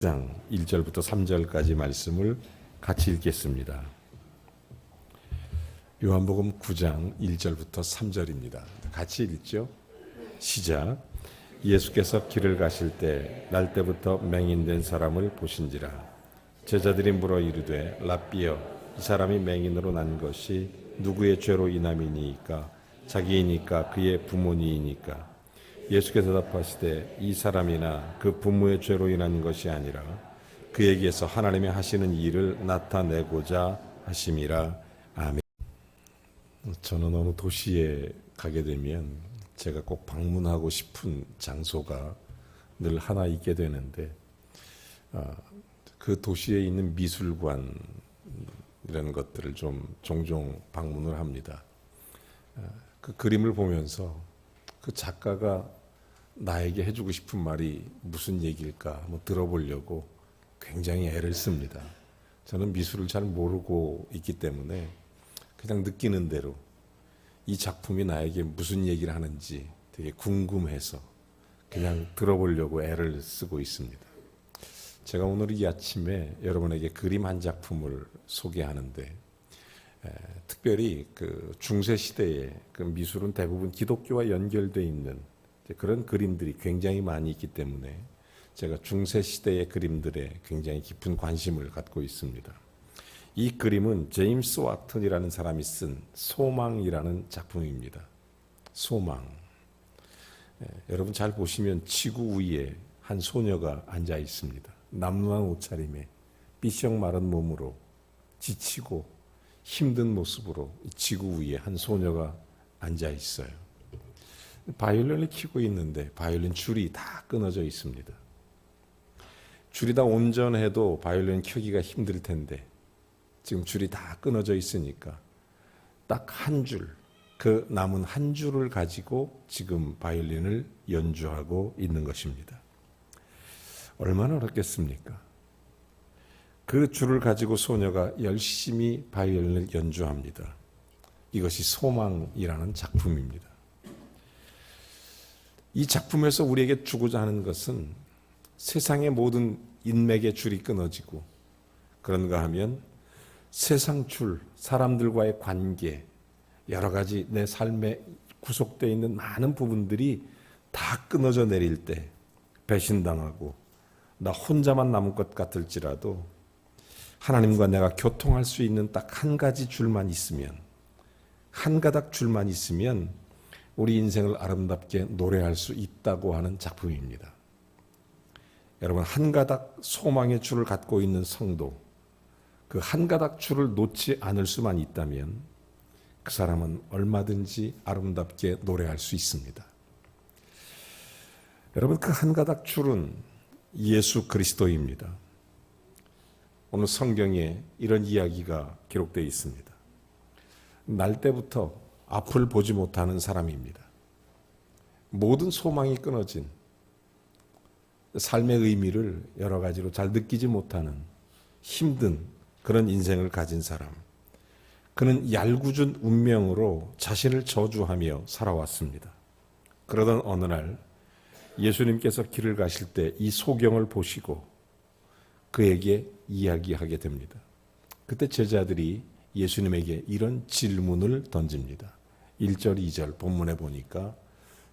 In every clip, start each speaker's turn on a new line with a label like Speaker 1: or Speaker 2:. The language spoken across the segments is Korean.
Speaker 1: 장 1절부터 3절까지 말씀을 같이 읽겠습니다. 요한복음 9장 1절부터 3절입니다. 같이 읽죠. 시작. 예수께서 길을 가실 때 날 때부터 맹인된 사람을 보신지라. 제자들이 물어 이르되 랍비여, 이 사람이 맹인으로 난 것이 누구의 죄로 인함이니이까? 자기이니까 그의 부모니이니까? 예수께서 답하시되 이 사람이나 그 부모의 죄로 인한 것이 아니라 그에게서 하나님이 하시는 일을 나타내고자 하심이라. 아멘. 저는 어느 도시에 가게 되면 제가 꼭 방문하고 싶은 장소가 늘 하나 있게 되는데, 그 도시에 있는 미술관 이런 것들을 좀 종종 방문을 합니다. 그 그림을 보면서 그 작가가 나에게 해주고 싶은 말이 무슨 얘기일까 한번 들어보려고 굉장히 애를 씁니다. 저는 미술을 잘 모르고 있기 때문에 그냥 느끼는 대로 이 작품이 나에게 무슨 얘기를 하는지 되게 궁금해서 그냥 들어보려고 애를 쓰고 있습니다. 제가 오늘 이 아침에 여러분에게 그림 한 작품을 소개하는데, 특별히 그 중세 시대의 그 미술은 대부분 기독교와 연결되어 있는 그런 그림들이 굉장히 많이 있기 때문에 제가 중세 시대의 그림들에 굉장히 깊은 관심을 갖고 있습니다. 이 그림은 제임스 와튼이라는 사람이 쓴 소망이라는 작품입니다. 소망. 여러분 잘 보시면 지구 위에 한 소녀가 앉아 있습니다. 남루한 옷차림에 삐쩍 마른 몸으로 지치고 힘든 모습으로 지구 위에 한 소녀가 앉아 있어요. 바이올린을 키고 있는데 바이올린 줄이 다 끊어져 있습니다. 줄이 다 온전해도 바이올린 켜기가 힘들 텐데 지금 줄이 다 끊어져 있으니까 딱 한 줄, 그 남은 한 줄을 가지고 지금 바이올린을 연주하고 있는 것입니다. 얼마나 어렵겠습니까? 그 줄을 가지고 소녀가 열심히 바이올린을 연주합니다. 이것이 소망이라는 작품입니다. 이 작품에서 우리에게 주고자 하는 것은 세상의 모든 인맥의 줄이 끊어지고, 그런가 하면 세상 줄, 사람들과의 관계, 여러 가지 내 삶에 구속되어 있는 많은 부분들이 다 끊어져 내릴 때 배신당하고 나 혼자만 남은 것 같을지라도 하나님과 내가 교통할 수 있는 딱 한 가지 줄만 있으면, 한 가닥 줄만 있으면 우리 인생을 아름답게 노래할 수 있다고 하는 작품입니다. 여러분, 한 가닥 소망의 줄을 갖고 있는 성도, 그 한 가닥 줄을 놓지 않을 수만 있다면 그 사람은 얼마든지 아름답게 노래할 수 있습니다. 여러분, 그 한 가닥 줄은 예수 그리스도입니다. 오늘 성경에 이런 이야기가 기록되어 있습니다. 날 때부터 앞을 보지 못하는 사람입니다. 모든 소망이 끊어진, 삶의 의미를 여러 가지로 잘 느끼지 못하는 힘든 그런 인생을 가진 사람. 그는 얄궂은 운명으로 자신을 저주하며 살아왔습니다. 그러던 어느 날 예수님께서 길을 가실 때 이 소경을 보시고 그에게 이야기하게 됩니다. 그때 제자들이 예수님에게 이런 질문을 던집니다. 1절, 2절 본문에 보니까,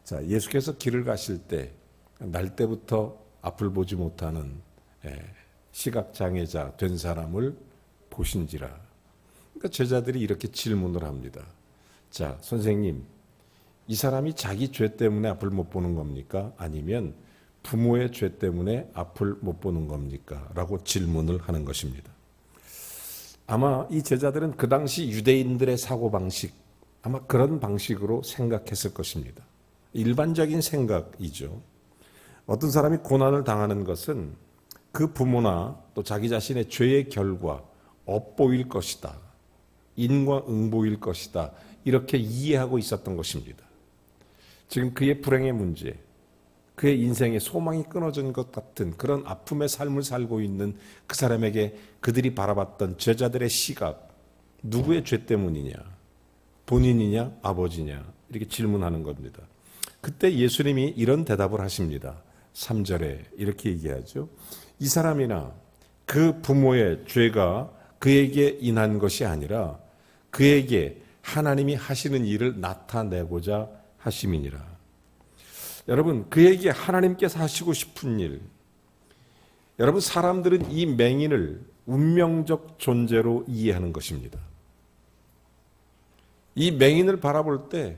Speaker 1: 자, 예수께서 길을 가실 때 날 때부터 앞을 보지 못하는 시각장애자 된 사람을 보신지라. 그러니까 제자들이 이렇게 질문을 합니다. 자, 선생님, 이 사람이 자기 죄 때문에 앞을 못 보는 겁니까? 아니면 부모의 죄 때문에 앞을 못 보는 겁니까? 라고 질문을 하는 것입니다. 아마 이 제자들은 그 당시 유대인들의 사고방식, 아마 그런 방식으로 생각했을 것입니다. 일반적인 생각이죠. 어떤 사람이 고난을 당하는 것은 그 부모나 또 자기 자신의 죄의 결과, 업보일 것이다, 인과응보일 것이다, 이렇게 이해하고 있었던 것입니다. 지금 그의 불행의 문제, 그의 인생의 소망이 끊어진 것 같은 그런 아픔의 삶을 살고 있는 그 사람에게 그들이 바라봤던 제자들의 시각, 누구의 죄 때문이냐? 본인이냐? 아버지냐? 이렇게 질문하는 겁니다. 그때 예수님이 이런 대답을 하십니다. 3절에 이렇게 얘기하죠. 이 사람이나 그 부모의 죄가 그에게 인한 것이 아니라 그에게 하나님이 하시는 일을 나타내고자 하심이니라. 여러분, 그에게 하나님께서 하시고 싶은 일, 여러분, 사람들은 이 맹인을 운명적 존재로 이해하는 것입니다. 이 맹인을 바라볼 때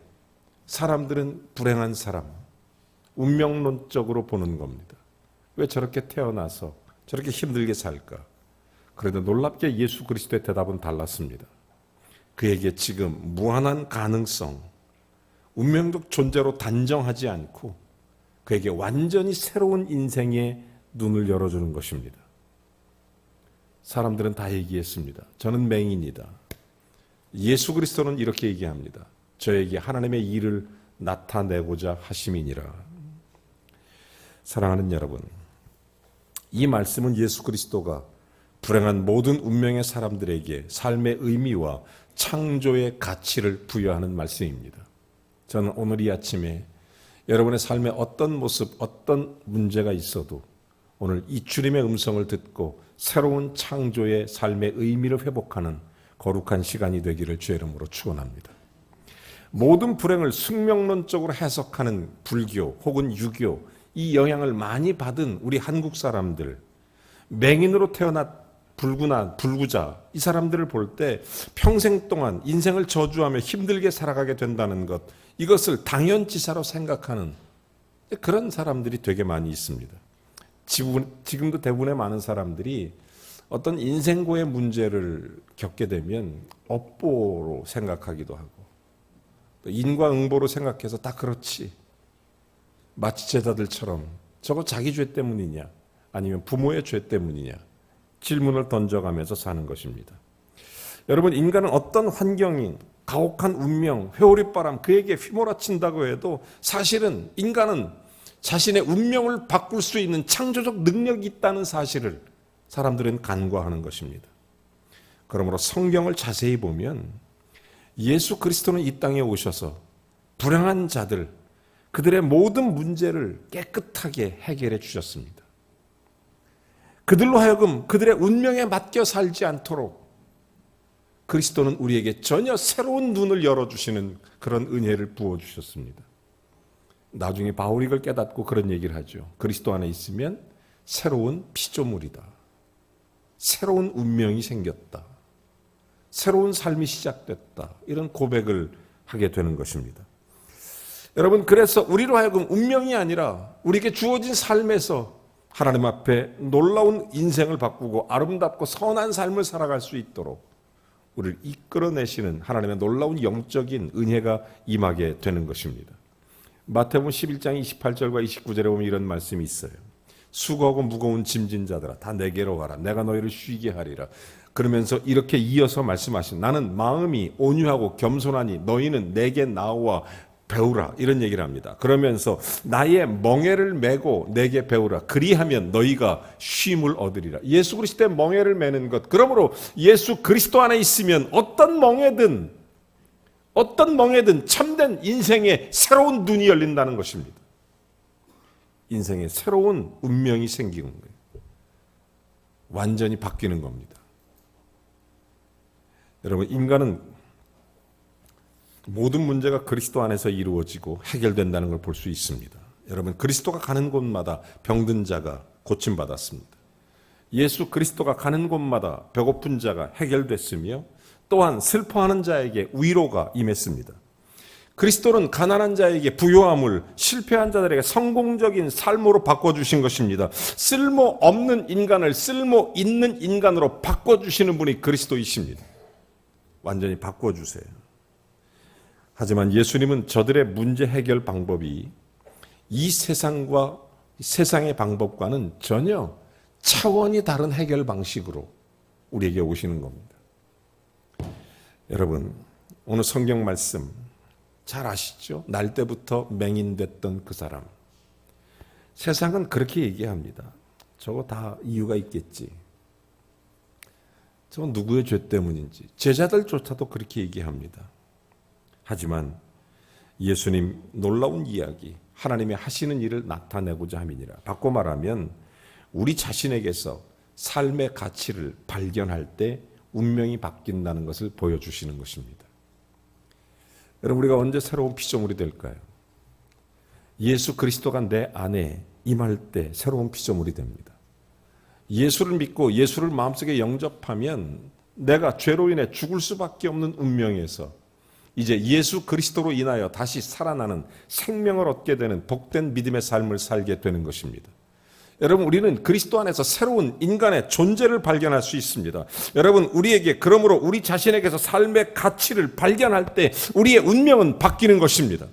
Speaker 1: 사람들은 불행한 사람, 운명론적으로 보는 겁니다. 왜 저렇게 태어나서 저렇게 힘들게 살까? 그런데 놀랍게 예수 그리스도의 대답은 달랐습니다. 그에게 지금 무한한 가능성, 운명적 존재로 단정하지 않고 그에게 완전히 새로운 인생의 눈을 열어주는 것입니다. 사람들은 다 얘기했습니다. 저는 맹인이다. 예수 그리스도는 이렇게 얘기합니다. 저에게 하나님의 일을 나타내고자 하심이니라. 사랑하는 여러분, 이 말씀은 예수 그리스도가 불행한 모든 운명의 사람들에게 삶의 의미와 창조의 가치를 부여하는 말씀입니다. 저는 오늘 이 아침에 여러분의 삶에 어떤 모습, 어떤 문제가 있어도 오늘 이 주님의 음성을 듣고 새로운 창조의 삶의 의미를 회복하는 거룩한 시간이 되기를 주의 이름으로 축원합니다. 모든 불행을 숙명론적으로 해석하는 불교 혹은 유교, 이 영향을 많이 받은 우리 한국 사람들, 맹인으로 태어난 불구자, 이 사람들을 볼 때 평생 동안 인생을 저주하며 힘들게 살아가게 된다는 것, 이것을 당연지사로 생각하는 그런 사람들이 되게 많이 있습니다. 지금도 대부분의 많은 사람들이 어떤 인생고의 문제를 겪게 되면 업보로 생각하기도 하고 인과응보로 생각해서 다 그렇지, 마치 제자들처럼 저거 자기 죄 때문이냐 아니면 부모의 죄 때문이냐 질문을 던져가면서 사는 것입니다. 여러분, 인간은 어떤 환경이, 가혹한 운명, 회오리바람 그에게 휘몰아친다고 해도 사실은 인간은 자신의 운명을 바꿀 수 있는 창조적 능력이 있다는 사실을 사람들은 간과하는 것입니다. 그러므로 성경을 자세히 보면 예수 그리스도는 이 땅에 오셔서 불행한 자들, 그들의 모든 문제를 깨끗하게 해결해 주셨습니다. 그들로 하여금 그들의 운명에 맡겨 살지 않도록 그리스도는 우리에게 전혀 새로운 눈을 열어주시는 그런 은혜를 부어주셨습니다. 나중에 바울이 그걸 깨닫고 그런 얘기를 하죠. 그리스도 안에 있으면 새로운 피조물이다. 새로운 운명이 생겼다. 새로운 삶이 시작됐다. 이런 고백을 하게 되는 것입니다. 여러분, 그래서 우리로 하여금 운명이 아니라 우리에게 주어진 삶에서 하나님 앞에 놀라운 인생을 바꾸고 아름답고 선한 삶을 살아갈 수 있도록 우리를 이끌어내시는 하나님의 놀라운 영적인 은혜가 임하게 되는 것입니다. 마태복음 11장 28절과 29절에 보면 이런 말씀이 있어요. 수고하고 무거운 짐진 자들아 다 내게로 와라. 내가 너희를 쉬게 하리라. 그러면서 이렇게 이어서 말씀하신, 나는 마음이 온유하고 겸손하니 너희는 내게 나와 배우라, 이런 얘기를 합니다. 그러면서 나의 멍에를 메고 내게 배우라. 그리하면 너희가 쉼을 얻으리라. 예수 그리스도의 멍에를 메는 것, 그러므로 예수 그리스도 안에 있으면 어떤 멍에든 참된 인생의 새로운 눈이 열린다는 것입니다. 인생의 새로운 운명이 생기는 거예요. 완전히 바뀌는 겁니다. 여러분, 인간은 모든 문제가 그리스도 안에서 이루어지고 해결된다는 걸 볼 수 있습니다. 여러분, 그리스도가 가는 곳마다 병든 자가 고침받았습니다. 예수 그리스도가 가는 곳마다 배고픈 자가 해결됐으며 또한 슬퍼하는 자에게 위로가 임했습니다. 그리스도는 가난한 자에게 부요함을, 실패한 자들에게 성공적인 삶으로 바꿔주신 것입니다. 쓸모없는 인간을 쓸모 있는 인간으로 바꿔주시는 분이 그리스도이십니다. 완전히 바꿔주세요. 하지만 예수님은 저들의 문제 해결 방법이 이 세상과 세상의 방법과는 전혀 차원이 다른 해결 방식으로 우리에게 오시는 겁니다. 여러분, 오늘 성경 말씀 잘 아시죠? 날 때부터 맹인됐던 그 사람. 세상은 그렇게 얘기합니다. 저거 다 이유가 있겠지. 저건 누구의 죄 때문인지. 제자들조차도 그렇게 얘기합니다. 하지만 예수님 놀라운 이야기, 하나님의 하시는 일을 나타내고자 함이니라. 바꿔 말하면 우리 자신에게서 삶의 가치를 발견할 때 운명이 바뀐다는 것을 보여주시는 것입니다. 여러분, 우리가 언제 새로운 피조물이 될까요? 예수 그리스도가 내 안에 임할 때 새로운 피조물이 됩니다. 예수를 믿고 예수를 마음속에 영접하면 내가 죄로 인해 죽을 수밖에 없는 운명에서 이제 예수 그리스도로 인하여 다시 살아나는 생명을 얻게 되는 복된 믿음의 삶을 살게 되는 것입니다. 여러분, 우리는 그리스도 안에서 새로운 인간의 존재를 발견할 수 있습니다. 여러분, 우리에게 그러므로 우리 자신에게서 삶의 가치를 발견할 때 우리의 운명은 바뀌는 것입니다.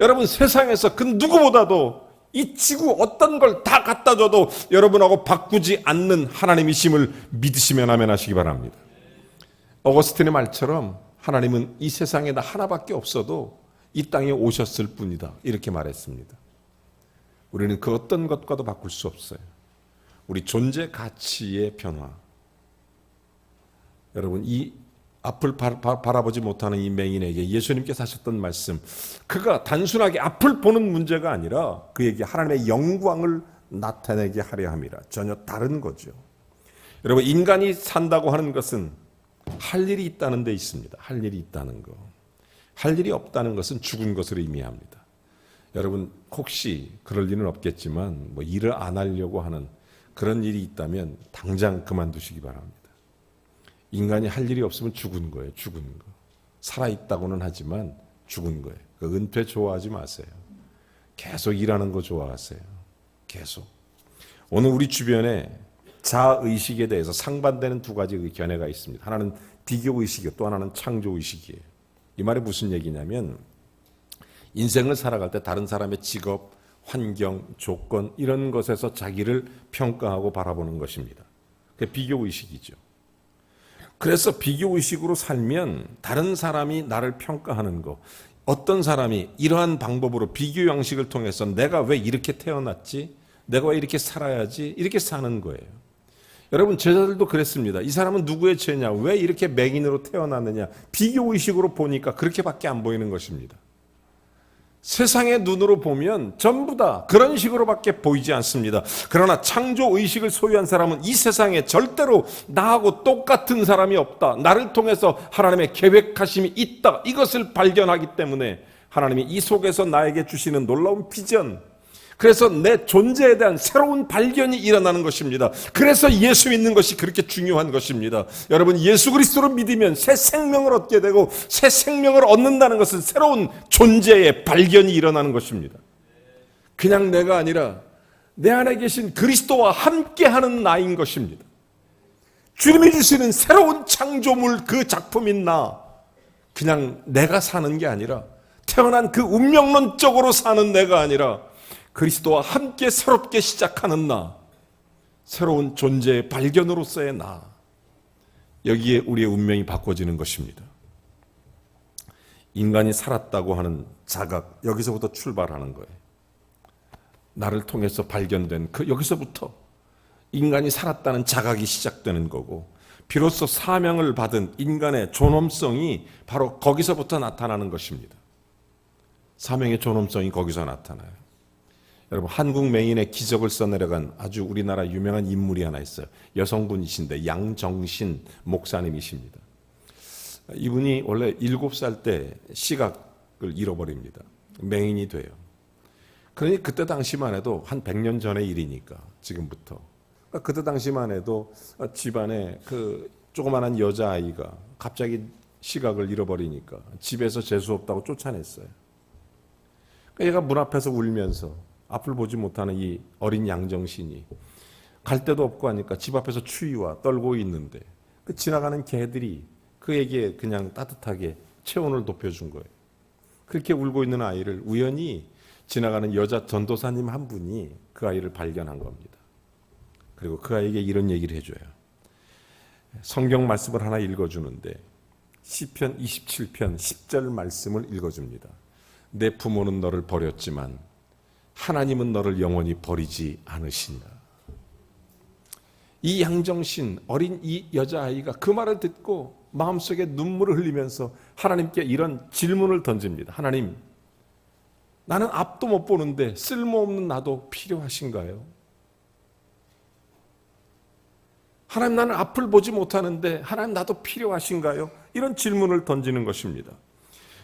Speaker 1: 여러분, 세상에서 그 누구보다도 이 지구 어떤 걸 다 갖다 줘도 여러분하고 바꾸지 않는 하나님이심을 믿으시면 아멘 하시기 바랍니다. 어거스틴의 말처럼 하나님은 이 세상에 나 하나밖에 없어도 이 땅에 오셨을 뿐이다, 이렇게 말했습니다. 우리는 그 어떤 것과도 바꿀 수 없어요. 우리 존재 가치의 변화. 여러분, 이 앞을 바라보지 못하는 이 맹인에게 예수님께서 하셨던 말씀, 그가 단순하게 앞을 보는 문제가 아니라 그에게 하나님의 영광을 나타내게 하려 함이라. 전혀 다른 거죠. 여러분, 인간이 산다고 하는 것은 할 일이 있다는 데 있습니다. 할 일이 있다는 거. 할 일이 없다는 것은 죽은 것을 의미합니다. 여러분, 혹시 그럴 일은 없겠지만 일을 안 하려고 하는 그런 일이 있다면 당장 그만두시기 바랍니다. 인간이 할 일이 없으면 죽은 거예요. 죽은 거. 살아있다고는 하지만 죽은 거예요. 그 은퇴 좋아하지 마세요. 계속 일하는 거 좋아하세요. 계속. 오늘 우리 주변에 자의식에 대해서 상반되는 두 가지 견해가 있습니다. 하나는 비교의식이고 또 하나는 창조의식이에요. 이 말이 무슨 얘기냐면 인생을 살아갈 때 다른 사람의 직업, 환경, 조건 이런 것에서 자기를 평가하고 바라보는 것입니다. 그게 비교의식이죠. 그래서 비교의식으로 살면 다른 사람이 나를 평가하는 거, 어떤 사람이 이러한 방법으로 비교 양식을 통해서 내가 왜 이렇게 태어났지? 내가 왜 이렇게 살아야지? 이렇게 사는 거예요. 여러분, 제자들도 그랬습니다. 이 사람은 누구의 죄냐? 왜 이렇게 맹인으로 태어났느냐? 비교의식으로 보니까 그렇게밖에 안 보이는 것입니다. 세상의 눈으로 보면 전부 다 그런 식으로밖에 보이지 않습니다. 그러나 창조의식을 소유한 사람은 이 세상에 절대로 나하고 똑같은 사람이 없다. 나를 통해서 하나님의 계획하심이 있다. 이것을 발견하기 때문에 하나님이 이 속에서 나에게 주시는 놀라운 비전, 그래서 내 존재에 대한 새로운 발견이 일어나는 것입니다. 그래서 예수 믿는 것이 그렇게 중요한 것입니다. 여러분, 예수 그리스도를 믿으면 새 생명을 얻게 되고 새 생명을 얻는다는 것은 새로운 존재의 발견이 일어나는 것입니다. 그냥 내가 아니라 내 안에 계신 그리스도와 함께하는 나인 것입니다. 주님이 주시는 새로운 창조물, 그 작품인 나, 그냥 내가 사는 게 아니라 태어난 그 운명론적으로 사는 내가 아니라 그리스도와 함께 새롭게 시작하는 나, 새로운 존재의 발견으로서의 나, 여기에 우리의 운명이 바꿔지는 것입니다. 인간이 살았다고 하는 자각, 여기서부터 출발하는 거예요. 나를 통해서 발견된 여기서부터 인간이 살았다는 자각이 시작되는 거고, 비로소 사명을 받은 인간의 존엄성이 바로 거기서부터 나타나는 것입니다. 사명의 존엄성이 거기서 나타나요. 여러분, 한국 맹인의 기적을 써내려간 아주 우리나라 유명한 인물이 하나 있어요. 여성분이신데 양정신 목사님이십니다. 이분이 원래 7살 때 시각을 잃어버립니다. 맹인이 돼요. 그러니 그때 당시만 해도 한 100년 전의 일이니까, 지금부터. 그때 당시만 해도 집안에 그 조그만한 여자아이가 갑자기 시각을 잃어버리니까 집에서 재수 없다고 쫓아냈어요. 얘가 문 앞에서 울면서 앞을 보지 못하는 이 어린 양정신이 갈 데도 없고 하니까 집 앞에서 추위와 떨고 있는데 그 지나가는 개들이 그에게 그냥 따뜻하게 체온을 높여준 거예요. 그렇게 울고 있는 아이를 우연히 지나가는 여자 전도사님 한 분이 그 아이를 발견한 겁니다. 그리고 그 아이에게 이런 얘기를 해줘요. 성경 말씀을 하나 읽어주는데 시편 27편 10절 말씀을 읽어줍니다. 내 부모는 너를 버렸지만 하나님은 너를 영원히 버리지 않으시니라. 이 양정신 어린 이 여자아이가 그 말을 듣고 마음속에 눈물을 흘리면서 하나님께 이런 질문을 던집니다. 하나님, 나는 앞도 못 보는데 쓸모없는 나도 필요하신가요? 하나님, 나는 앞을 보지 못하는데 하나님, 나도 필요하신가요? 이런 질문을 던지는 것입니다.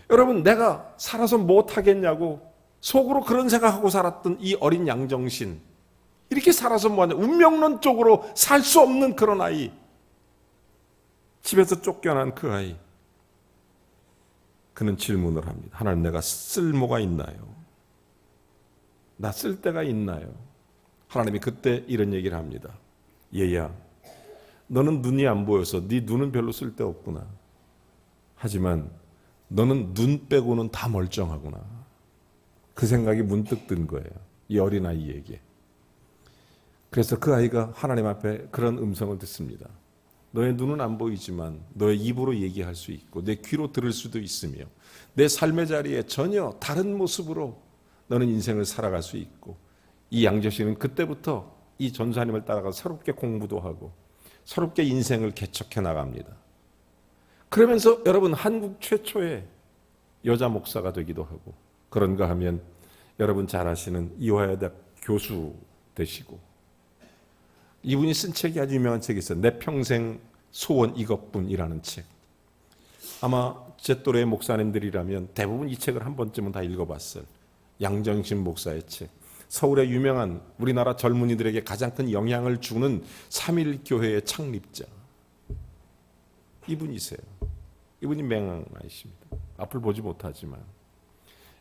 Speaker 1: 여러분, 내가 살아서 못하겠냐고 속으로 그런 생각하고 살았던 이 어린 양정신, 이렇게 살아서 뭐하냐, 운명론적으로 살 수 없는 그런 아이, 집에서 쫓겨난 그 아이, 그는 질문을 합니다. 하나님, 내가 쓸모가 있나요? 나 쓸 데가 있나요? 하나님이 그때 이런 얘기를 합니다. 얘야, 너는 눈이 안 보여서 네 눈은 별로 쓸데 없구나. 하지만 너는 눈 빼고는 다 멀쩡하구나. 그 생각이 문득 든 거예요, 이 어린아이에게. 그래서 그 아이가 하나님 앞에 그런 음성을 듣습니다. 너의 눈은 안 보이지만 너의 입으로 얘기할 수 있고 내 귀로 들을 수도 있으며 내 삶의 자리에 전혀 다른 모습으로 너는 인생을 살아갈 수 있고, 이 양조씨는 그때부터 이 전사님을 따라가 새롭게 공부도 하고 새롭게 인생을 개척해 나갑니다. 그러면서 여러분, 한국 최초의 여자 목사가 되기도 하고, 그런가 하면 여러분 잘 아시는 이화여대 교수 되시고, 이분이 쓴 책이 아주 유명한 책이 있어요. 내 평생 소원 이것뿐이라는 책. 아마 제 또래의 목사님들이라면 대부분 이 책을 한 번쯤은 다 읽어봤을 양정신 목사의 책. 서울의 유명한 우리나라 젊은이들에게 가장 큰 영향을 주는 3.1교회의 창립자, 이분이세요. 이분이 맹랑이십니다. 앞을 보지 못하지만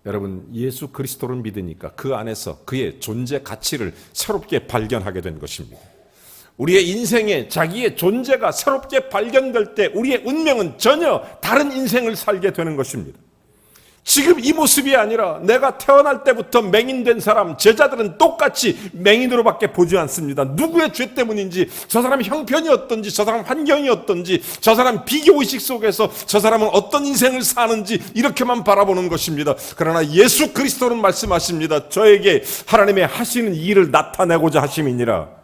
Speaker 1: 여러분, 예수 그리스도를 믿으니까 그 안에서 그의 존재 가치를 새롭게 발견하게 된 것입니다. 우리의 인생에 자기의 존재가 새롭게 발견될 때 우리의 운명은 전혀 다른 인생을 살게 되는 것입니다. 지금 이 모습이 아니라 내가 태어날 때부터 맹인된 사람, 제자들은 똑같이 맹인으로밖에 보지 않습니다. 누구의 죄 때문인지, 저 사람 형편이 어떤지, 저 사람 환경이 어떤지, 저 사람 비교의식 속에서 저 사람은 어떤 인생을 사는지 이렇게만 바라보는 것입니다. 그러나 예수 그리스도는 말씀하십니다. 저에게 하나님의 하시는 일을 나타내고자 하심이니라.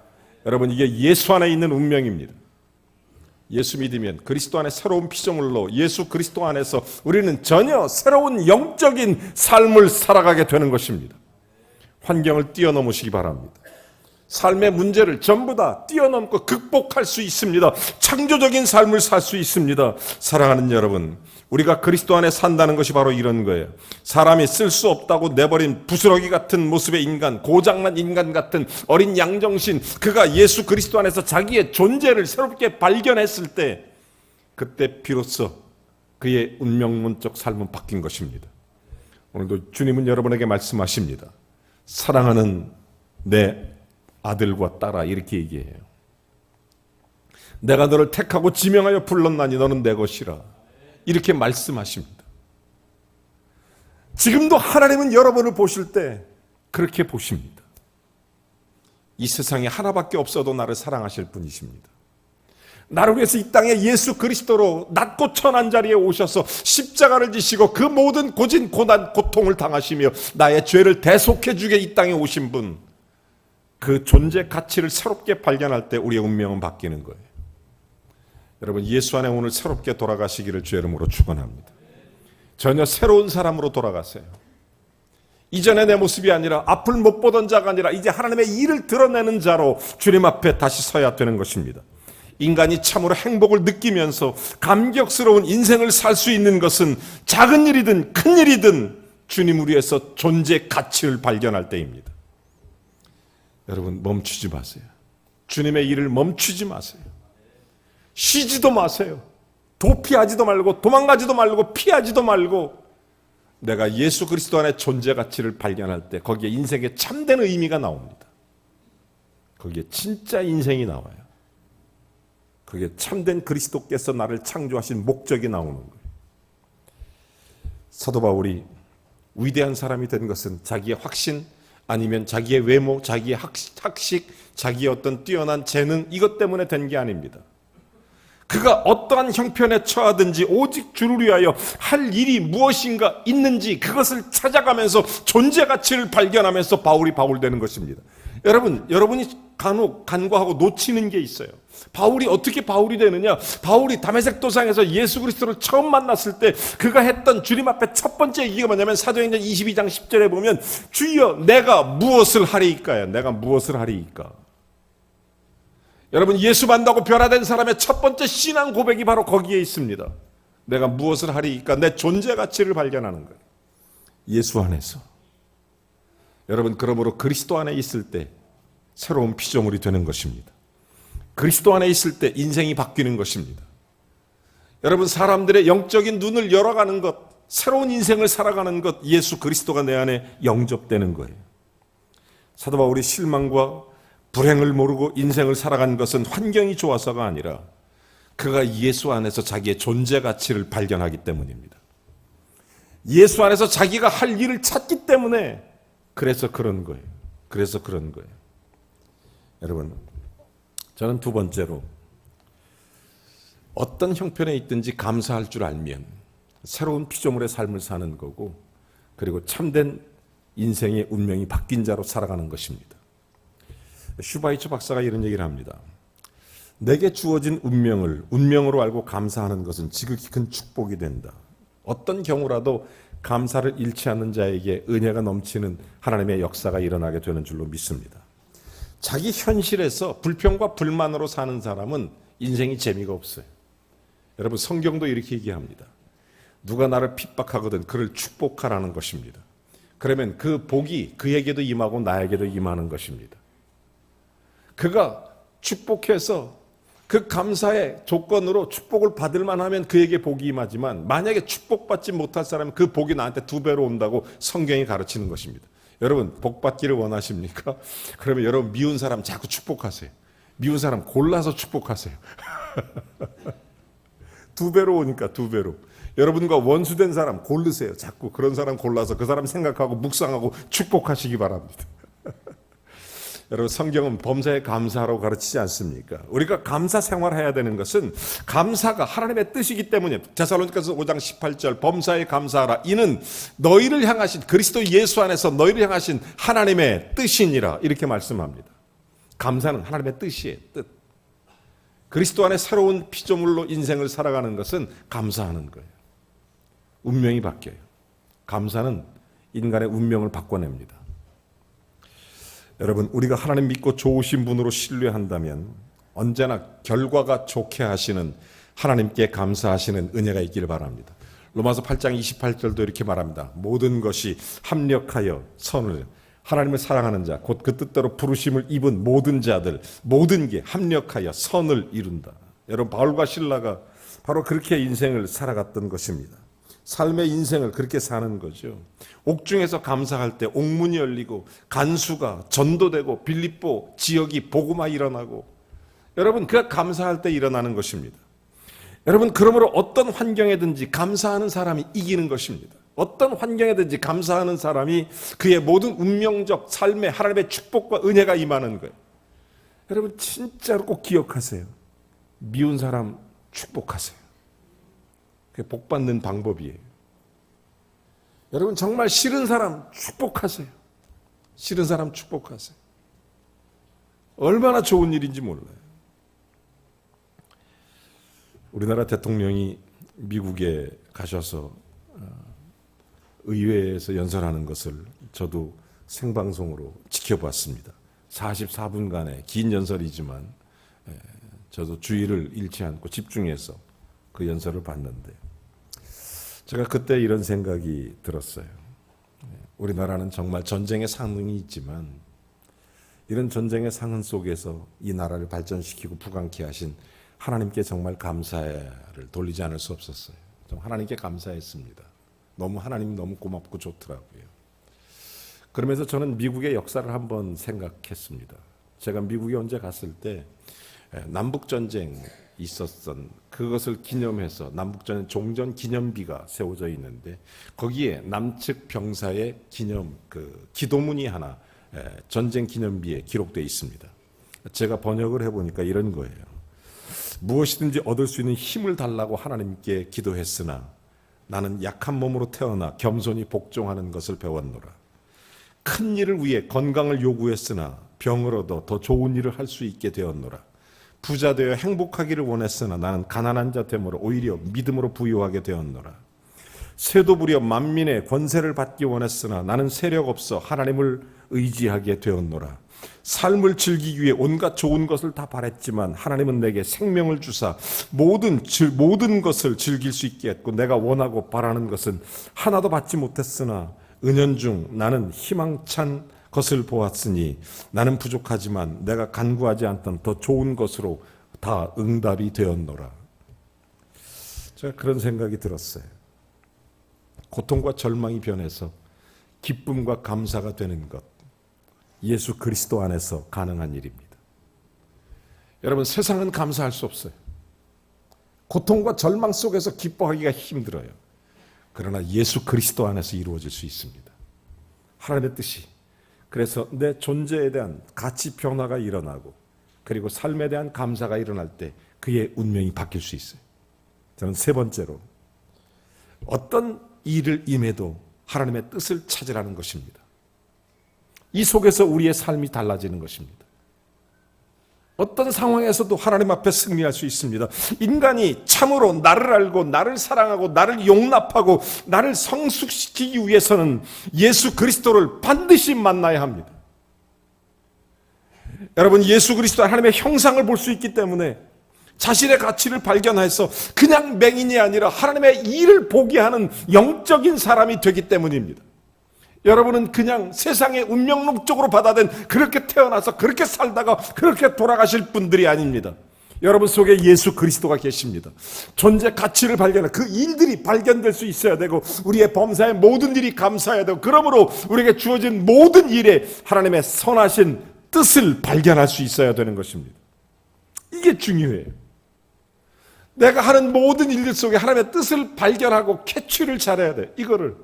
Speaker 1: 여러분, 이게 예수 안에 있는 운명입니다. 예수 믿으면 그리스도 안에 새로운 피조물로 예수 그리스도 안에서 우리는 전혀 새로운 영적인 삶을 살아가게 되는 것입니다. 환경을 뛰어넘으시기 바랍니다. 삶의 문제를 전부 다 뛰어넘고 극복할 수 있습니다. 창조적인 삶을 살 수 있습니다. 사랑하는 여러분, 우리가 그리스도 안에 산다는 것이 바로 이런 거예요. 사람이 쓸 수 없다고 내버린 부스러기 같은 모습의 인간, 고장난 인간 같은 어린 양정신, 그가 예수 그리스도 안에서 자기의 존재를 새롭게 발견했을 때, 그때 비로소 그의 운명론적 삶은 바뀐 것입니다. 오늘도 주님은 여러분에게 말씀하십니다. 사랑하는 내 아들과 딸아, 이렇게 얘기해요. 내가 너를 택하고 지명하여 불렀나니 너는 내 것이라. 이렇게 말씀하십니다. 지금도 하나님은 여러분을 보실 때 그렇게 보십니다. 이 세상에 하나밖에 없어도 나를 사랑하실 분이십니다. 나를 위해서 이 땅에 예수 그리스도로 낮고 천한 자리에 오셔서 십자가를 지시고 그 모든 고진 고난 고통을 당하시며 나의 죄를 대속해 주게 이 땅에 오신 분, 그 존재 가치를 새롭게 발견할 때 우리의 운명은 바뀌는 거예요. 여러분, 예수 안에 오늘 새롭게 돌아가시기를 주의 이름으로 축원합니다. 전혀 새로운 사람으로 돌아가세요. 이전의 내 모습이 아니라, 앞을 못 보던 자가 아니라 이제 하나님의 일을 드러내는 자로 주님 앞에 다시 서야 되는 것입니다. 인간이 참으로 행복을 느끼면서 감격스러운 인생을 살 수 있는 것은 작은 일이든 큰 일이든 주님을 위해서 존재 가치를 발견할 때입니다. 여러분, 멈추지 마세요. 주님의 일을 멈추지 마세요. 쉬지도 마세요. 도피하지도 말고 도망가지도 말고 피하지도 말고, 내가 예수 그리스도 안에 존재 가치를 발견할 때 거기에 인생의 참된 의미가 나옵니다. 거기에 진짜 인생이 나와요. 그게 참된 그리스도께서 나를 창조하신 목적이 나오는 거예요. 사도 바울이 위대한 사람이 된 것은 자기의 확신, 아니면 자기의 외모, 자기의 학식, 자기의 어떤 뛰어난 재능, 이것 때문에 된 게 아닙니다. 그가 어떠한 형편에 처하든지 오직 주를 위하여 할 일이 무엇인가 있는지 그것을 찾아가면서 존재 가치를 발견하면서 바울이 바울 되는 것입니다. 여러분이 간혹 간과하고 놓치는 게 있어요. 바울이 어떻게 바울이 되느냐? 바울이 다메섹 도상에서 예수 그리스도를 처음 만났을 때 그가 했던 주님 앞에 첫 번째 얘기가 뭐냐면, 사도행전 22장 10절에 보면 주여 내가 무엇을 하리이까요? 내가 무엇을 하리이까? 여러분, 예수 만나고 변화된 사람의 첫 번째 신앙 고백이 바로 거기에 있습니다. 내가 무엇을 하리이까? 내 존재 가치를 발견하는 거예요. 예수 안에서. 여러분, 그러므로 그리스도 안에 있을 때 새로운 피조물이 되는 것입니다. 그리스도 안에 있을 때 인생이 바뀌는 것입니다. 여러분, 사람들의 영적인 눈을 열어가는 것, 새로운 인생을 살아가는 것, 예수 그리스도가 내 안에 영접되는 거예요. 사도 바울이 실망과 불행을 모르고 인생을 살아간 것은 환경이 좋아서가 아니라 그가 예수 안에서 자기의 존재 가치를 발견하기 때문입니다. 예수 안에서 자기가 할 일을 찾기 때문에 그래서 그런 거예요. 그래서 그런 거예요. 여러분, 저는 두 번째로 어떤 형편에 있든지 감사할 줄 알면 새로운 피조물의 삶을 사는 거고, 그리고 참된 인생의 운명이 바뀐 자로 살아가는 것입니다. 슈바이처 박사가 이런 얘기를 합니다. 내게 주어진 운명을 운명으로 알고 감사하는 것은 지극히 큰 축복이 된다. 어떤 경우라도 감사를 잃지 않는 자에게 은혜가 넘치는 하나님의 역사가 일어나게 되는 줄로 믿습니다. 자기 현실에서 불평과 불만으로 사는 사람은 인생이 재미가 없어요. 여러분, 성경도 이렇게 얘기합니다. 누가 나를 핍박하거든 그를 축복하라는 것입니다. 그러면 그 복이 그에게도 임하고 나에게도 임하는 것입니다. 그가 축복해서 그 감사의 조건으로 축복을 받을 만하면 그에게 복이 임하지만, 만약에 축복받지 못할 사람은 그 복이 나한테 2배로 온다고 성경이 가르치는 것입니다. 여러분, 복 받기를 원하십니까? 그러면 여러분, 미운 사람 자꾸 축복하세요. 미운 사람 골라서 축복하세요. 2배로 오니까 2배로. 여러분과 원수된 사람 고르세요. 자꾸 그런 사람 골라서 그 사람 생각하고 묵상하고 축복하시기 바랍니다. 여러분, 성경은 범사에 감사하라고 가르치지 않습니까? 우리가 감사 생활해야 되는 것은 감사가 하나님의 뜻이기 때문에, 데살로니가서 5장 18절 범사에 감사하라. 이는 너희를 향하신 그리스도 예수 안에서 너희를 향하신 하나님의 뜻이니라, 이렇게 말씀합니다. 감사는 하나님의 뜻이에요. 뜻. 그리스도 안에 새로운 피조물로 인생을 살아가는 것은 감사하는 거예요. 운명이 바뀌어요. 감사는 인간의 운명을 바꿔냅니다. 여러분, 우리가 하나님 믿고 좋으신 분으로 신뢰한다면 언제나 결과가 좋게 하시는 하나님께 감사하시는 은혜가 있기를 바랍니다. 로마서 8장 28절도 이렇게 말합니다. 모든 것이 합력하여 선을, 하나님을 사랑하는 자, 곧 그 뜻대로 부르심을 입은 모든 자들, 모든 게 합력하여 선을 이룬다. 여러분, 바울과 실라가 바로 그렇게 인생을 살아갔던 것입니다. 삶의 인생을 그렇게 사는 거죠. 옥중에서 감사할 때 옥문이 열리고 간수가 전도되고 빌립보 지역이 복음화 일어나고, 여러분, 그가 감사할 때 일어나는 것입니다. 여러분, 그러므로 어떤 환경에든지 감사하는 사람이 이기는 것입니다. 어떤 환경에든지 감사하는 사람이 그의 모든 운명적 삶에 하나님의 축복과 은혜가 임하는 거예요. 여러분, 진짜로 꼭 기억하세요. 미운 사람 축복하세요. 그게 복 받는 방법이에요. 여러분, 정말 싫은 사람 축복하세요. 싫은 사람 축복하세요. 얼마나 좋은 일인지 몰라요. 우리나라 대통령이 미국에 가셔서 의회에서 연설하는 것을 저도 생방송으로 지켜봤습니다. 44분간의 긴 연설이지만 저도 주의를 잃지 않고 집중해서 그 연설을 봤는데, 제가 그때 이런 생각이 들었어요. 우리나라는 정말 전쟁의 상흔이 있지만 이런 전쟁의 상흔 속에서 이 나라를 발전시키고 부강케 하신 하나님께 정말 감사를 돌리지 않을 수 없었어요. 좀 하나님께 감사했습니다. 하나님 너무 고맙고 좋더라고요. 그러면서 저는 미국의 역사를 한번 생각했습니다. 제가 미국에 언제 갔을 때 남북전쟁 있었던 그것을 기념해서 남북전 종전 기념비가 세워져 있는데, 거기에 남측 병사의 기념 기도문이 하나 전쟁 기념비에 기록되어 있습니다. 제가 번역을 해보니까 이런 거예요. 무엇이든지 얻을 수 있는 힘을 달라고 하나님께 기도했으나 나는 약한 몸으로 태어나 겸손히 복종하는 것을 배웠노라. 큰 일을 위해 건강을 요구했으나 병을 얻어 더 좋은 일을 할 수 있게 되었노라. 부자 되어 행복하기를 원했으나 나는 가난한 자 됨으로 오히려 믿음으로 부유하게 되었노라. 새도 부려 만민의 권세를 받기 원했으나 나는 세력 없어 하나님을 의지하게 되었노라. 삶을 즐기기 위해 온갖 좋은 것을 다 바랬지만 하나님은 내게 생명을 주사 모든 것을 즐길 수 있게 했고 내가 원하고 바라는 것은 하나도 받지 못했으나 은연중 나는 희망찬 것을 보았으니 나는 부족하지만 내가 간구하지 않던 더 좋은 것으로 다 응답이 되었노라. 제가 그런 생각이 들었어요. 고통과 절망이 변해서 기쁨과 감사가 되는 것, 예수 그리스도 안에서 가능한 일입니다. 여러분, 세상은 감사할 수 없어요. 고통과 절망 속에서 기뻐하기가 힘들어요. 그러나 예수 그리스도 안에서 이루어질 수 있습니다. 하나님의 뜻이. 그래서 내 존재에 대한 가치 변화가 일어나고 그리고 삶에 대한 감사가 일어날 때 그의 운명이 바뀔 수 있어요. 저는 세 번째로 어떤 일을 임해도 하나님의 뜻을 찾으라는 것입니다. 이 속에서 우리의 삶이 달라지는 것입니다. 어떤 상황에서도 하나님 앞에 승리할 수 있습니다. 인간이 참으로 나를 알고 나를 사랑하고 나를 용납하고 나를 성숙시키기 위해서는 예수 그리스도를 반드시 만나야 합니다. 여러분, 예수 그리스도 하나님의 형상을 볼 수 있기 때문에 자신의 가치를 발견해서 그냥 맹인이 아니라 하나님의 일을 보게 하는 영적인 사람이 되기 때문입니다. 여러분은 그냥 세상의 운명론적으로 받아든 그렇게 태어나서 그렇게 살다가 그렇게 돌아가실 분들이 아닙니다. 여러분 속에 예수 그리스도가 계십니다. 존재 가치를 발견해 그 일들이 발견될 수 있어야 되고 우리의 범사의 모든 일이 감사해야 되고 그러므로 우리에게 주어진 모든 일에 하나님의 선하신 뜻을 발견할 수 있어야 되는 것입니다. 이게 중요해요. 내가 하는 모든 일들 속에 하나님의 뜻을 발견하고 캐치를 잘해야 돼. 이거를.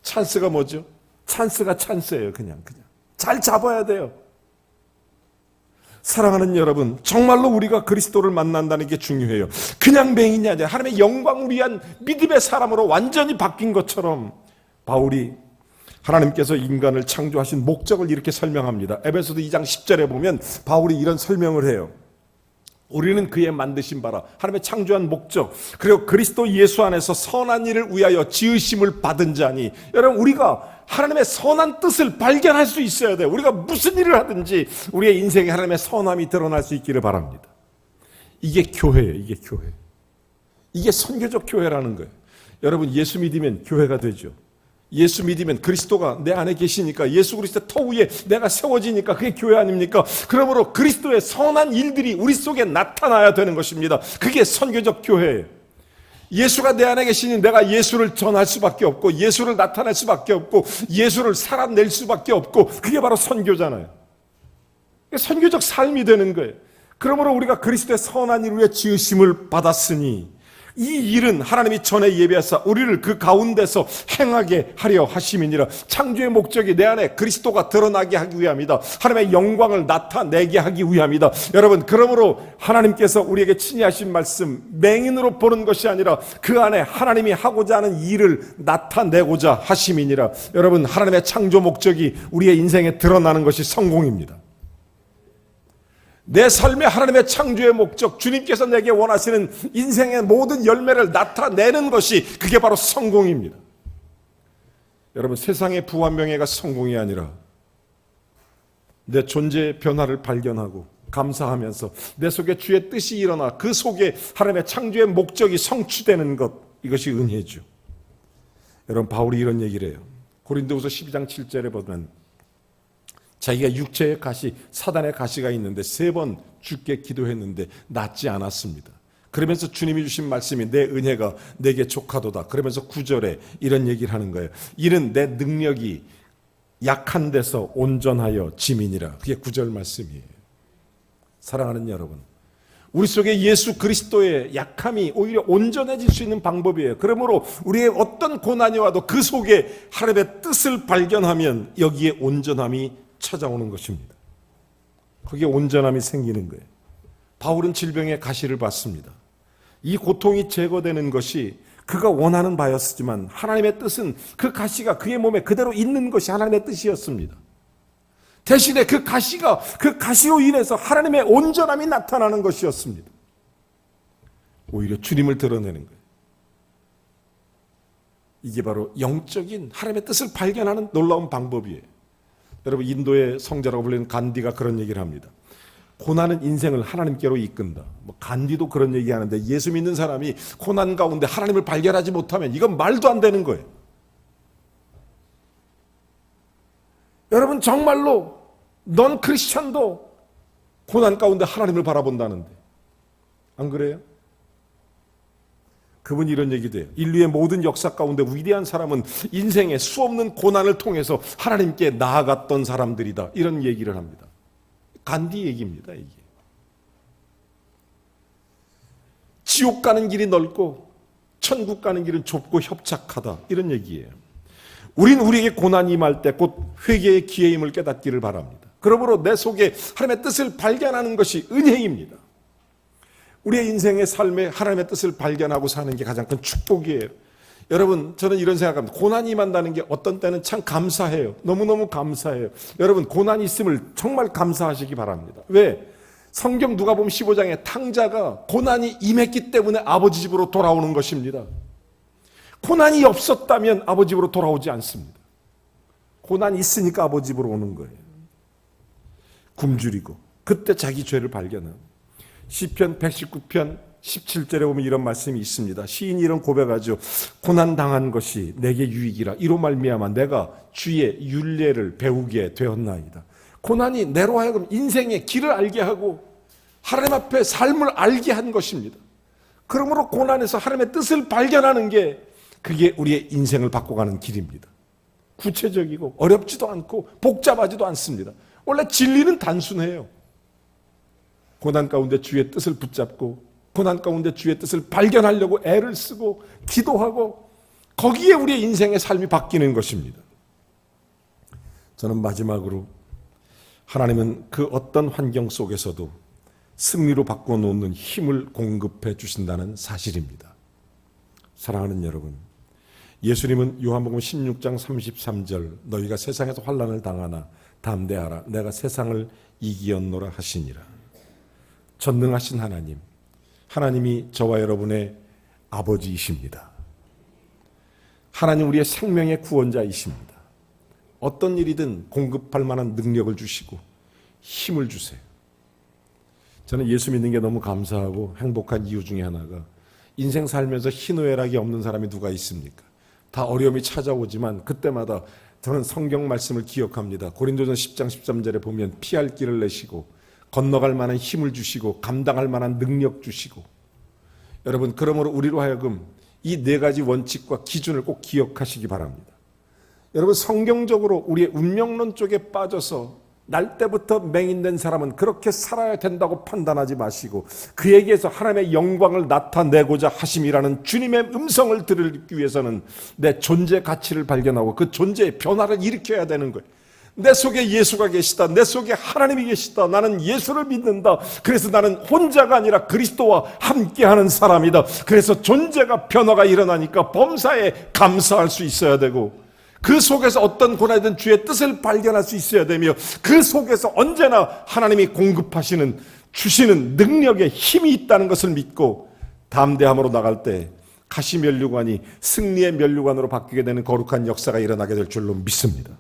Speaker 1: 찬스가 뭐죠? 찬스가 찬스예요. 그냥 잘 잡아야 돼요. 사랑하는 여러분, 정말로 우리가 그리스도를 만난다는 게 중요해요. 그냥 맹인이 아니라 하나님의 영광을 위한 믿음의 사람으로 완전히 바뀐 것처럼 바울이 하나님께서 인간을 창조하신 목적을 이렇게 설명합니다. 에베소서 2장 10절에 보면 바울이 이런 설명을 해요. 우리는 그의 만드신 바라 하나님의 창조한 목적 그리고 그리스도 예수 안에서 선한 일을 위하여 지으심을 받은 자니. 여러분, 우리가 하나님의 선한 뜻을 발견할 수 있어야 돼요. 우리가 무슨 일을 하든지 우리의 인생에 하나님의 선함이 드러날 수 있기를 바랍니다. 이게 교회예요. 이게 교회. 이게 선교적 교회라는 거예요. 여러분, 예수 믿으면 교회가 되죠. 예수 믿으면 그리스도가 내 안에 계시니까 예수 그리스도의 터 위에 내가 세워지니까 그게 교회 아닙니까? 그러므로 그리스도의 선한 일들이 우리 속에 나타나야 되는 것입니다. 그게 선교적 교회예요. 예수가 내 안에 계시니 내가 예수를 전할 수밖에 없고 예수를 나타낼 수밖에 없고 예수를 살아낼 수밖에 없고 그게 바로 선교잖아요. 선교적 삶이 되는 거예요. 그러므로 우리가 그리스도의 선한 일을 위해 지으심을 받았으니 이 일은 하나님이 전에 예비하사 우리를 그 가운데서 행하게 하려 하심이니라. 창조의 목적이 내 안에 그리스도가 드러나게 하기 위함이다. 하나님의 영광을 나타내게 하기 위함이다. 여러분, 그러므로 하나님께서 우리에게 친히 하신 말씀, 맹인으로 보는 것이 아니라 그 안에 하나님이 하고자 하는 일을 나타내고자 하심이니라. 여러분, 하나님의 창조 목적이 우리의 인생에 드러나는 것이 성공입니다. 내 삶의 하나님의 창조의 목적, 주님께서 내게 원하시는 인생의 모든 열매를 나타내는 것이 그게 바로 성공입니다. 여러분, 세상의 부와 명예가 성공이 아니라 내 존재의 변화를 발견하고 감사하면서 내 속에 주의 뜻이 일어나 그 속에 하나님의 창조의 목적이 성취되는 것, 이것이 은혜죠. 여러분, 바울이 이런 얘기를 해요. 고린도후서 12장 7절에 보면 자기가 육체의 가시, 사단의 가시가 있는데 3번 주께 기도했는데 낫지 않았습니다. 그러면서 주님이 주신 말씀이 내 은혜가 내게 족하도다. 그러면서 9절에 이런 얘기를 하는 거예요. 이는 내 능력이 약한 데서 온전하여 짐이니라. 그게 9절 말씀이에요. 사랑하는 여러분, 우리 속에 예수 그리스도의 약함이 오히려 온전해질 수 있는 방법이에요. 그러므로 우리의 어떤 고난이 와도 그 속에 하나님의 뜻을 발견하면 여기에 온전함이 찾아오는 것입니다. 거기에 온전함이 생기는 거예요. 바울은 질병의 가시를 받습니다. 이 고통이 제거되는 것이 그가 원하는 바였지만 하나님의 뜻은 그 가시가 그의 몸에 그대로 있는 것이 하나님의 뜻이었습니다. 대신에 그 가시로 인해서 하나님의 온전함이 나타나는 것이었습니다. 오히려 주님을 드러내는 거예요. 이게 바로 영적인 하나님의 뜻을 발견하는 놀라운 방법이에요. 여러분, 인도의 성자라고 불리는 간디가 그런 얘기를 합니다. 고난은 인생을 하나님께로 이끈다. 간디도 그런 얘기하는데, 예수 믿는 사람이 고난 가운데 하나님을 발견하지 못하면 이건 말도 안 되는 거예요. 여러분, 정말로 넌 크리스찬도 고난 가운데 하나님을 바라본다는데 안 그래요? 그분이 이런 얘기도 해요. 인류의 모든 역사 가운데 위대한 사람은 인생의 수없는 고난을 통해서 하나님께 나아갔던 사람들이다. 이런 얘기를 합니다. 간디 얘기입니다, 이게. 지옥 가는 길이 넓고 천국 가는 길은 좁고 협착하다. 이런 얘기예요. 우린 우리에게 고난이 임할 때 곧 회개의 기회임을 깨닫기를 바랍니다. 그러므로 내 속에 하나님의 뜻을 발견하는 것이 은혜입니다. 우리의 인생의 삶에 하나님의 뜻을 발견하고 사는 게 가장 큰 축복이에요. 여러분, 저는 이런 생각합니다. 고난이 임한다는 게 어떤 때는 참 감사해요. 너무너무 감사해요. 여러분, 고난이 있음을 정말 감사하시기 바랍니다. 왜? 성경 누가복음 15장에 탕자가 고난이 임했기 때문에 아버지 집으로 돌아오는 것입니다. 고난이 없었다면 아버지 집으로 돌아오지 않습니다. 고난이 있으니까 아버지 집으로 오는 거예요. 굶주리고 그때 자기 죄를 발견하고. 시편 119편 17절에 보면 이런 말씀이 있습니다. 시인이 이런 고백하죠. 고난당한 것이 내게 유익이라. 이로 말미암아 내가 주의 율례를 배우게 되었나이다. 고난이 내로 하여금 인생의 길을 알게 하고 하나님 앞에 삶을 알게 한 것입니다. 그러므로 고난에서 하나님의 뜻을 발견하는 게 그게 우리의 인생을 바꿔가는 길입니다. 구체적이고 어렵지도 않고 복잡하지도 않습니다. 원래 진리는 단순해요. 고난 가운데 주의 뜻을 붙잡고 고난 가운데 주의 뜻을 발견하려고 애를 쓰고 기도하고 거기에 우리의 인생의 삶이 바뀌는 것입니다. 저는 마지막으로 하나님은 그 어떤 환경 속에서도 승리로 바꿔놓는 힘을 공급해 주신다는 사실입니다. 사랑하는 여러분, 예수님은 요한복음 16장 33절 너희가 세상에서 환난을 당하나 담대하라 내가 세상을 이기었노라 하시니라. 전능하신 하나님, 하나님이 저와 여러분의 아버지이십니다. 하나님 우리의 생명의 구원자이십니다. 어떤 일이든 공급할 만한 능력을 주시고 힘을 주세요. 저는 예수 믿는 게 너무 감사하고 행복한 이유 중에 하나가 인생 살면서 희노애락이 없는 사람이 누가 있습니까? 다 어려움이 찾아오지만 그때마다 저는 성경 말씀을 기억합니다. 고린도전 10장 13절에 보면 피할 길을 내시고 건너갈 만한 힘을 주시고 감당할 만한 능력 주시고. 여러분, 그러므로 우리로 하여금 이 네 가지 원칙과 기준을 꼭 기억하시기 바랍니다. 여러분, 성경적으로 우리의 운명론 쪽에 빠져서 날 때부터 맹인된 사람은 그렇게 살아야 된다고 판단하지 마시고 그에게서 하나님의 영광을 나타내고자 하심이라는 주님의 음성을 들기 위해서는 내 존재 가치를 발견하고 그 존재의 변화를 일으켜야 되는 거예요. 내 속에 예수가 계시다. 내 속에 하나님이 계시다. 나는 예수를 믿는다. 그래서 나는 혼자가 아니라 그리스도와 함께하는 사람이다. 그래서 존재가 변화가 일어나니까 범사에 감사할 수 있어야 되고 그 속에서 어떤 고난이든 주의 뜻을 발견할 수 있어야 되며 그 속에서 언제나 하나님이 공급하시는 주시는 능력에 힘이 있다는 것을 믿고 담대함으로 나갈 때 가시면류관이 승리의 면류관으로 바뀌게 되는 거룩한 역사가 일어나게 될 줄로 믿습니다.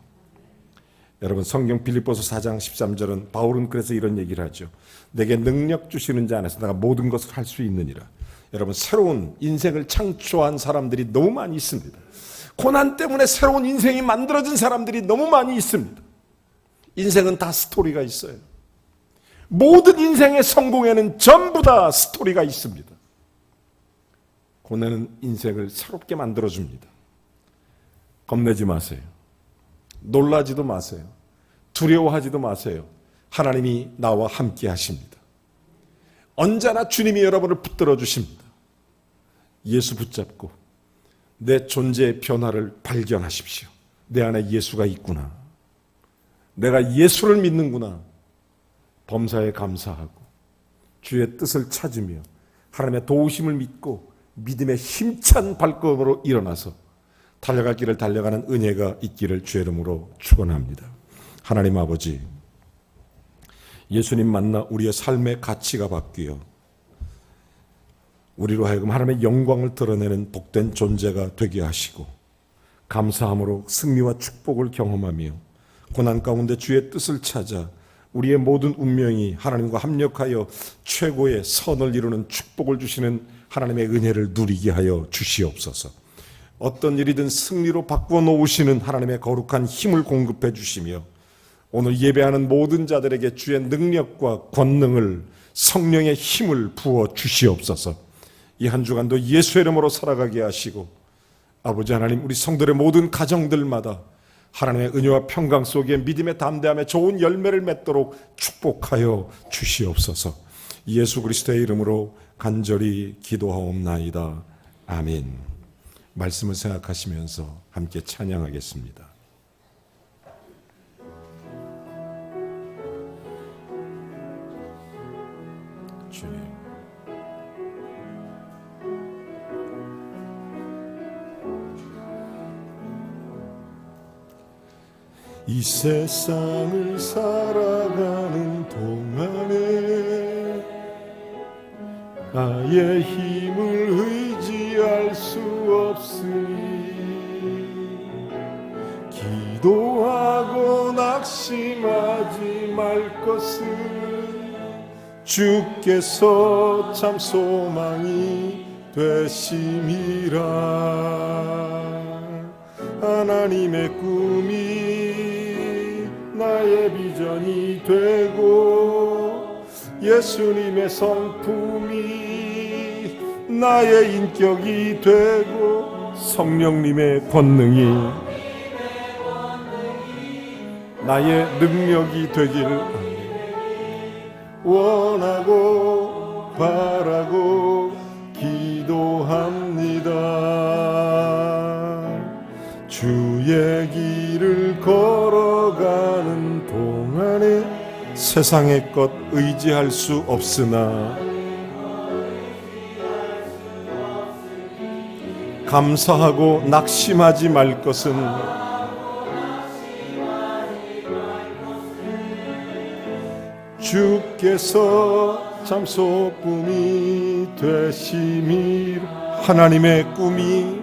Speaker 1: 여러분, 성경 빌립보서 4장 13절은 바울은 그래서 이런 얘기를 하죠. 내게 능력 주시는 자 안에서 내가 모든 것을 할 수 있느니라. 여러분, 새로운 인생을 창조한 사람들이 너무 많이 있습니다. 고난 때문에 새로운 인생이 만들어진 사람들이 너무 많이 있습니다. 인생은 다 스토리가 있어요. 모든 인생의 성공에는 전부 다 스토리가 있습니다. 고난은 인생을 새롭게 만들어줍니다. 겁내지 마세요. 놀라지도 마세요. 두려워하지도 마세요. 하나님이 나와 함께 하십니다. 언제나 주님이 여러분을 붙들어 주십니다. 예수 붙잡고 내 존재의 변화를 발견하십시오. 내 안에 예수가 있구나. 내가 예수를 믿는구나. 범사에 감사하고 주의 뜻을 찾으며 하나님의 도우심을 믿고 믿음의 힘찬 발걸음으로 일어나서 달려갈 길을 달려가는 은혜가 있기를 주의 이름으로 축원합니다. 하나님 아버지, 예수님 만나 우리의 삶의 가치가 바뀌어 우리로 하여금 하나님의 영광을 드러내는 복된 존재가 되게 하시고 감사함으로 승리와 축복을 경험하며 고난 가운데 주의 뜻을 찾아 우리의 모든 운명이 하나님과 합력하여 최고의 선을 이루는 축복을 주시는 하나님의 은혜를 누리게 하여 주시옵소서. 어떤 일이든 승리로 바꾸어 놓으시는 하나님의 거룩한 힘을 공급해 주시며 오늘 예배하는 모든 자들에게 주의 능력과 권능을, 성령의 힘을 부어 주시옵소서. 이 한 주간도 예수의 이름으로 살아가게 하시고 아버지 하나님, 우리 성도의 모든 가정들마다 하나님의 은혜와 평강 속에 믿음의 담대함에 좋은 열매를 맺도록 축복하여 주시옵소서. 예수 그리스도의 이름으로 간절히 기도하옵나이다. 아멘. 말씀을 생각하시면서 함께 찬양하겠습니다. 주님, 이 세상을 살아가는 동안에 나의 힘을 의지할 수 없으니 기도하고 낙심하지 말 것은 주께서 참 소망이 되심이라. 하나님의 꿈이 나의 비전이 되고 예수님의 성품이 나의 인격이 되고 성령님의 권능이 나의 능력이 되길 원하고 바라고 기도합니다. 주의 길을 걸어가는 동안에 세상의 것 의지할 수 없으나 감사하고 낙심하지 말 것은 주께서 참 소품이 되심이. 하나님의 꿈이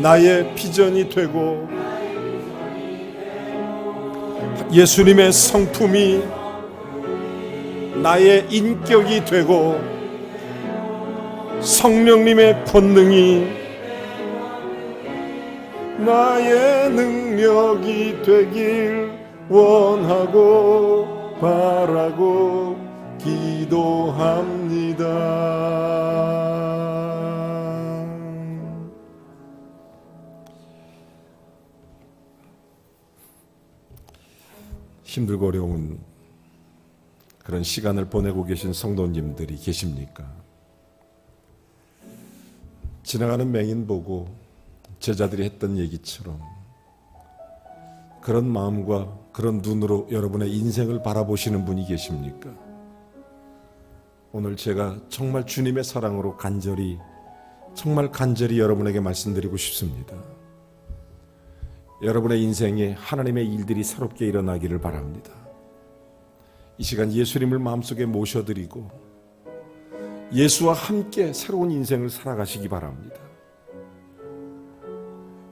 Speaker 1: 나의 비전이 되고 예수님의 성품이 나의 인격이 되고 성령님의 권능이 나의 능력이 되길 원하고 바라고 기도합니다. 힘들고 어려운 그런 시간을 보내고 계신 성도님들이 계십니까? 지나가는 맹인 보고 제자들이 했던 얘기처럼 그런 마음과 그런 눈으로 여러분의 인생을 바라보시는 분이 계십니까? 오늘 제가 정말 주님의 사랑으로 정말 간절히 여러분에게 말씀드리고 싶습니다. 여러분의 인생에 하나님의 일들이 새롭게 일어나기를 바랍니다. 이 시간 예수님을 마음속에 모셔드리고 예수와 함께 새로운 인생을 살아가시기 바랍니다.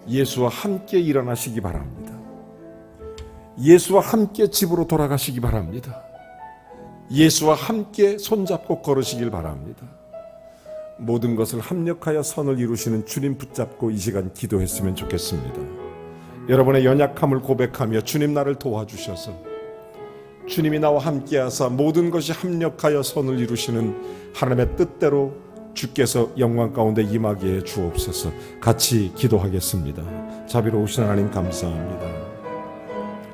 Speaker 1: 예수와 함께 일어나시기 바랍니다. 예수와 함께 집으로 돌아가시기 바랍니다. 예수와 함께 손잡고 걸으시길 바랍니다. 모든 것을 합력하여 선을 이루시는 주님 붙잡고 이 시간 기도했으면 좋겠습니다. 여러분의 연약함을 고백하며 주님 나를 도와주셔서 주님이 나와 함께하사 모든 것이 합력하여 선을 이루시는 하나님의 뜻대로 주께서 영광 가운데 임하게 해 주옵소서. 같이 기도하겠습니다. 자비로우신 하나님 감사합니다.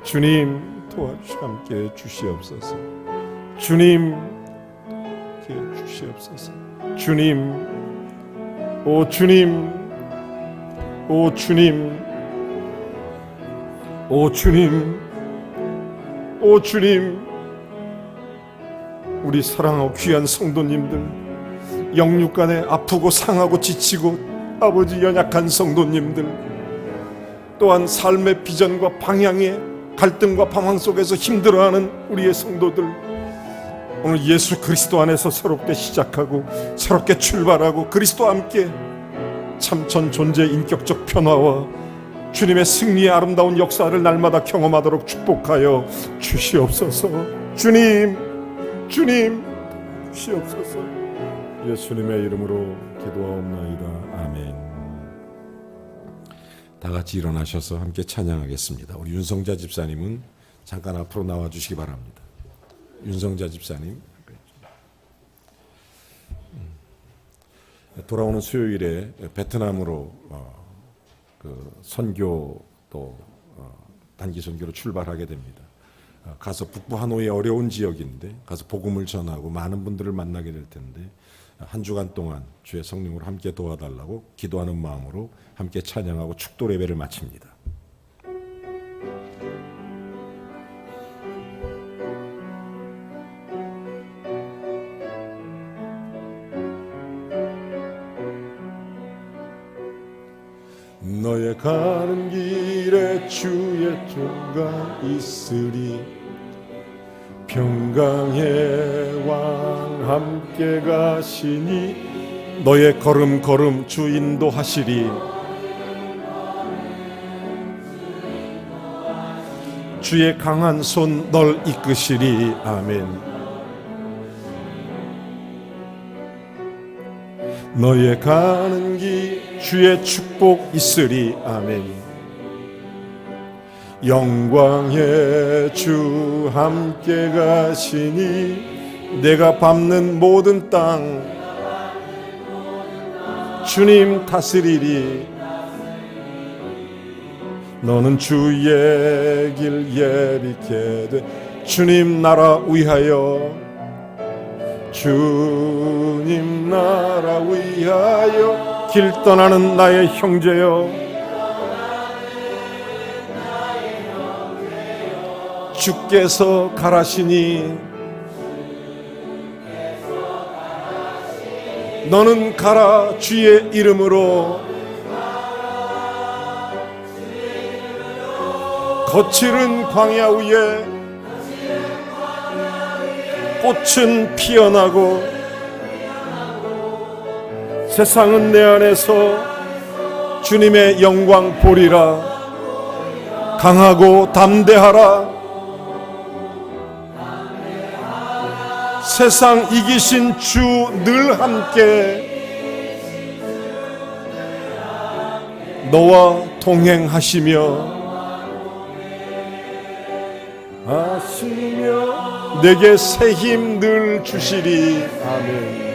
Speaker 1: 주님 도와주시고 함께 해 주시옵소서. 주님 함께 해 주시옵소서. 주님, 오 주님, 오 주님, 오 주님, 오 주님, 우리 사랑하고 귀한 성도님들, 영육간에 아프고 상하고 지치고 아버지 연약한 성도님들, 또한 삶의 비전과 방향에 갈등과 방황 속에서 힘들어하는 우리의 성도들, 오늘 예수 그리스도 안에서 새롭게 시작하고 새롭게 출발하고 그리스도와 함께 참 전 존재의 인격적 변화와 주님의 승리의 아름다운 역사를 날마다 경험하도록 축복하여 주시옵소서. 주님 주시옵소서. 예수님의 이름으로 기도하옵나이다. 아멘. 다 같이 일어나셔서 함께 찬양하겠습니다. 우리 윤성자 집사님은 잠깐 앞으로 나와 주시기 바랍니다. 윤성자 집사님, 돌아오는 수요일에 베트남으로 선교 또 단기 선교로 출발하게 됩니다. 가서 북부 하노이의 어려운 지역인데 가서 복음을 전하고 많은 분들을 만나게 될 텐데 한 주간 동안 주의 성령으로 함께 도와달라고 기도하는 마음으로 함께 찬양하고 축도 예배를 마칩니다. 너의 가는 길에 주의 조가 있으리 평강의 왕 함께 가시니 너의 걸음 주 인도하시리 주의 강한 손 널 이끄시리. 아멘. 너의 가는 길 주의 축복 있으리. 아멘. 영광의 주 함께 가시니 내가 밟는 모든 땅 주님 다스리리. 너는 주의 길 예비케 돼 주님 나라 위하여 주님 나라 위하여 길 떠나는 나의 형제여 주께서 가라시니 너는 가라 주의 이름으로 거칠은 광야 위에 꽃은 피어나고 세상은 내 안에서 주님의 영광 보리라. 강하고 담대하라. 세상 이기신 주 늘 함께 너와 동행하시며 내게 새 힘 늘 주시리. 아멘.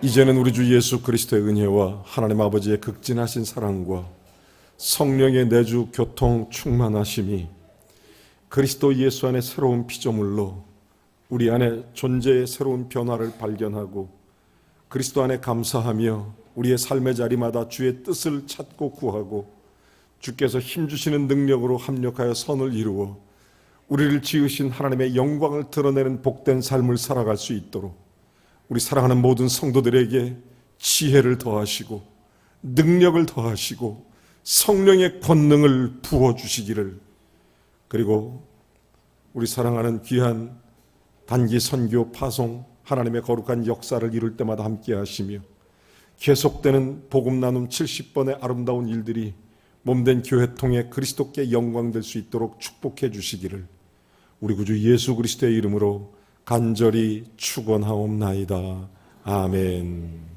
Speaker 1: 이제는 우리 주 예수 그리스도의 은혜와 하나님 아버지의 극진하신 사랑과 성령의 내주 교통 충만하심이 그리스도 예수 안에 새로운 피조물로 우리 안에 존재의 새로운 변화를 발견하고 그리스도 안에 감사하며 우리의 삶의 자리마다 주의 뜻을 찾고 구하고 주께서 힘주시는 능력으로 합력하여 선을 이루어 우리를 지으신 하나님의 영광을 드러내는 복된 삶을 살아갈 수 있도록 우리 사랑하는 모든 성도들에게 지혜를 더하시고 능력을 더하시고 성령의 권능을 부어주시기를, 그리고 우리 사랑하는 귀한 단기 선교 파송 하나님의 거룩한 역사를 이룰 때마다 함께 하시며 계속되는 복음 나눔 70번의 아름다운 일들이 몸된 교회 통해 그리스도께 영광될 수 있도록 축복해 주시기를 우리 구주 예수 그리스도의 이름으로 간절히 축원하옵나이다. 아멘.